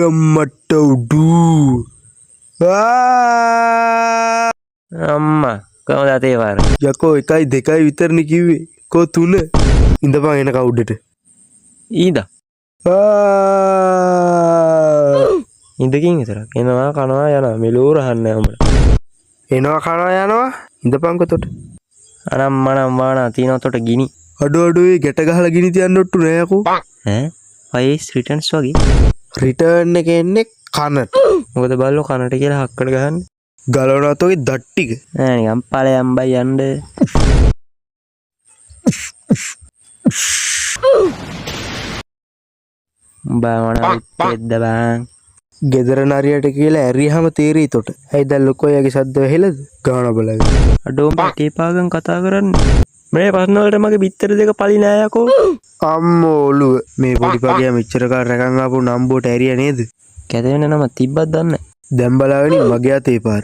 මට උඩු අම්මා කොහොමද අතේ වාර යකෝ 1යි 2යි විතරනේ කිව්වේ කෝ 3 ඉඳපන් එන කවුඩට ඊදා ඉඳකින් විතරක් එනවා කනවා යනවා මෙලෝ රහන්නේ උඹට එනවා කනවා යනවා ඉඳපන්කො තොට අනම්මනම් වානා තියනතොට ගිනි අඩුවේ ගැට ගහලා ගිනි තියන්න ඔට්ටු නෑ යකෝ ඈ වයිස් රිටර්න්ස් වගේ රිටර්න් එක එන්නේ කනට මොකද බල්ලෝ කනට කියලා හක්කට ගහන්නේ ගලවනවත් ඔගේ දත් ටික නෑ නිකන් ඵලයන් බයි යන්න බාවනා පෙද්ද බං ගෙදර නරියට කියලා ඇරියහම තේරෙයි තොට ඇයි දැන් ලොකෝයාගේ සද්ද වෙහෙලද ගාන බලන්න අඩෝ මගේ පාගම් කතා කරන්නේ මේ ප්‍රශ්න වලට මගේ බිත්තර දෙක පලි නෑ යකෝ අම්මෝ ඔළුව මේ පොඩි පගයා මෙච්චර කාල රැකන් ආපු නම්බුවට ඇරියා නේද කැද වෙන නම තිබ්බත් දන්නේ දැන් බලාගෙන මගේ අතේ පාර